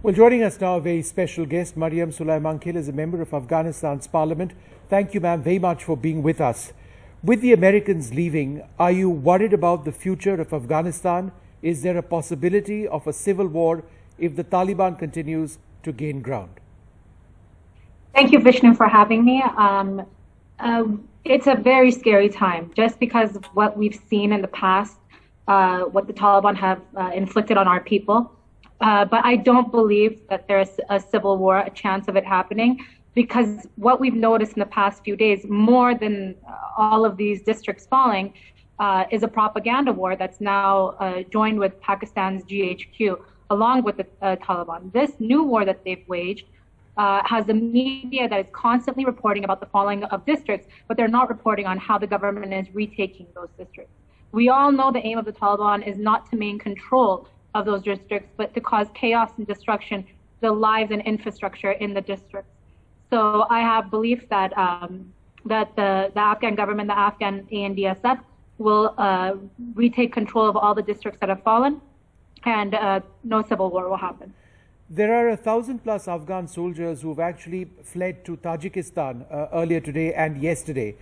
Well, joining us now, a very special guest, Mariam Sulaiman-Khil is a member of Afghanistan's parliament. Thank you, ma'am, very much for being with us. With the Americans leaving, are you worried about the future of Afghanistan? Is there a possibility of a civil war if the Taliban continues to gain ground? Thank you, Vishnu, for having me. It's a very scary time, just because of what we've seen in the past, what the Taliban have inflicted on our people. But I don't believe that there's a civil war, a chance of it happening, because what we've noticed in the past few days, more than all of these districts falling, is a propaganda war that's now joined with Pakistan's GHQ, along with the Taliban. This new war that they've waged has the media that is constantly reporting about the falling of districts, but they're not reporting on how the government is retaking those districts. We all know the aim of the Taliban is not to maintain control of those districts, but to cause chaos and destruction to the lives and infrastructure in the districts. So I have belief that the Afghan government, the Afghan ANDSF, will retake control of all the districts that have fallen, and no civil war will happen. There are 1,000+ Afghan soldiers who have actually fled to Tajikistan earlier today and yesterday.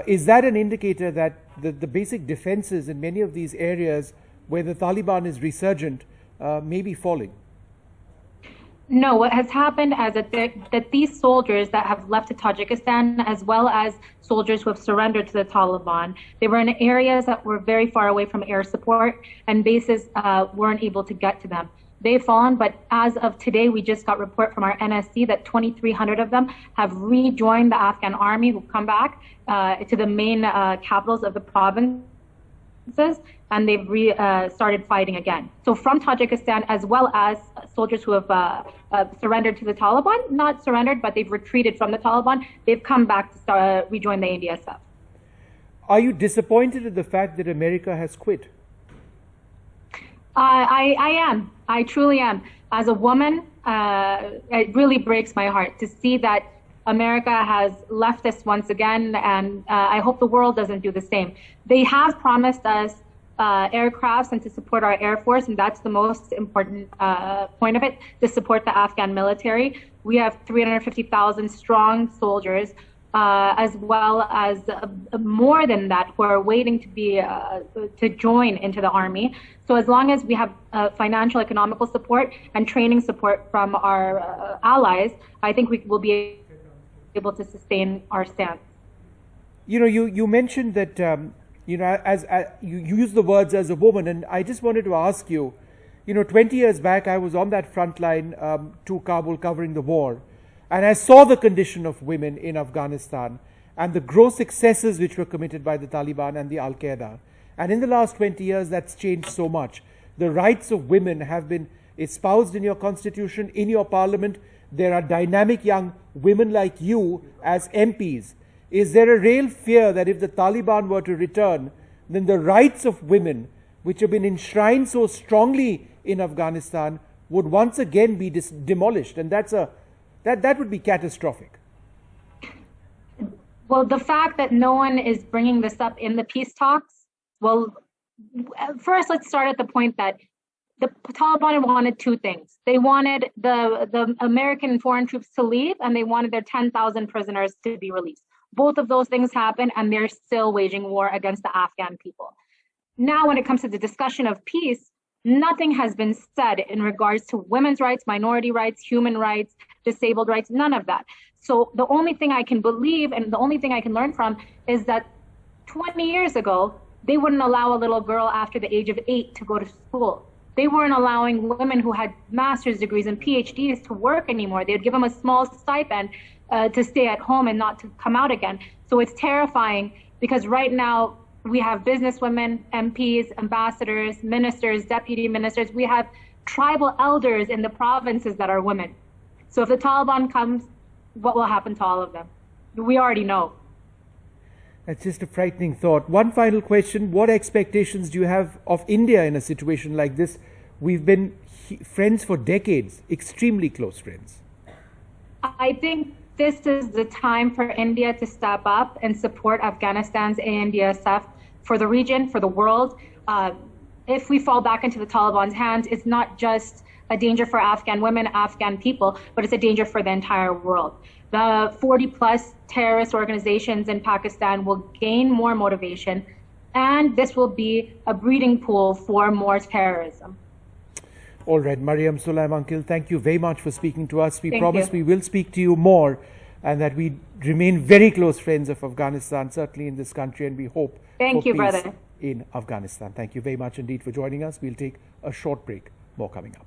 Is that an indicator that the basic defenses in many of these areas where the Taliban is resurgent may be falling? No, what has happened is that these soldiers that have left to Tajikistan, as well as soldiers who have surrendered to the Taliban, they were in areas that were very far away from air support, and bases weren't able to get to them. They've fallen, but as of today, we just got report from our NSC that 2,300 of them have rejoined the Afghan army, who've come back to the main capitals of the provinces, and they've started fighting again. So from Tajikistan, as well as soldiers who have surrendered to the Taliban, not surrendered, but they've retreated from the Taliban, they've come back to rejoin the ANDSF. Are you disappointed at the fact that America has quit? I am. I truly am. As a woman, it really breaks my heart to see that America has left us once again, and I hope the world doesn't do the same. They have promised us aircrafts and to support our Air Force, and that's the most important point of it, to support the Afghan military. We have 350,000 strong soldiers, as well as more than that, who are waiting to join into the army. So as long as we have financial, economical support and training support from our allies, I think we will be able to sustain our stance. You know, you mentioned that as you use the words "as a woman," and I just wanted to ask you, 20 years back, I was on that front line to Kabul covering the war, and I saw the condition of women in Afghanistan and the gross excesses which were committed by the Taliban and the Al-Qaeda. And in the last 20 years, that's changed so much. The rights of women have been espoused in your constitution, in your parliament. There are dynamic young women like you as MPs. Is there a real fear that if the Taliban were to return, then the rights of women, which have been enshrined so strongly in Afghanistan, would once again be demolished? And that would be catastrophic. Well, the fact that no one is bringing this up in the peace talks, well, first let's start at the point that the Taliban wanted two things. They wanted the American foreign troops to leave, and they wanted their 10,000 prisoners to be released. Both of those things happened, and they're still waging war against the Afghan people. Now, when it comes to the discussion of peace, nothing has been said in regards to women's rights, minority rights, human rights, disabled rights, none of that. So the only thing I can believe and the only thing I can learn from is that 20 years ago, they wouldn't allow a little girl after the age of 8 to go to school. They weren't allowing women who had master's degrees and PhDs to work anymore. They'd give them a small stipend to stay at home and not to come out again. So it's terrifying because right now we have businesswomen, MPs, ambassadors, ministers, deputy ministers. We have tribal elders in the provinces that are women. So if the Taliban comes, what will happen to all of them? We already know. That's just a frightening thought. One final question. What expectations do you have of India in a situation like this? We've been friends for decades, extremely close friends. I think this is the time for India to step up and support Afghanistan's ANDSF for the region, for the world. if we fall back into the Taliban's hands, it's not just a danger for Afghan women, Afghan people, but it's a danger for the entire world. The 40 plus terrorist organizations in Pakistan will gain more motivation, and this will be a breeding pool for more terrorism. All right, Mariam Sulaiman-Kil, thank you very much for speaking to us. We Thank promise you. we will speak to you more, and that we remain very close friends of Afghanistan, certainly in this country, and we hope Thank for you, peace brother. in Afghanistan. Thank you very much indeed for joining us. We'll take a short break. More coming up.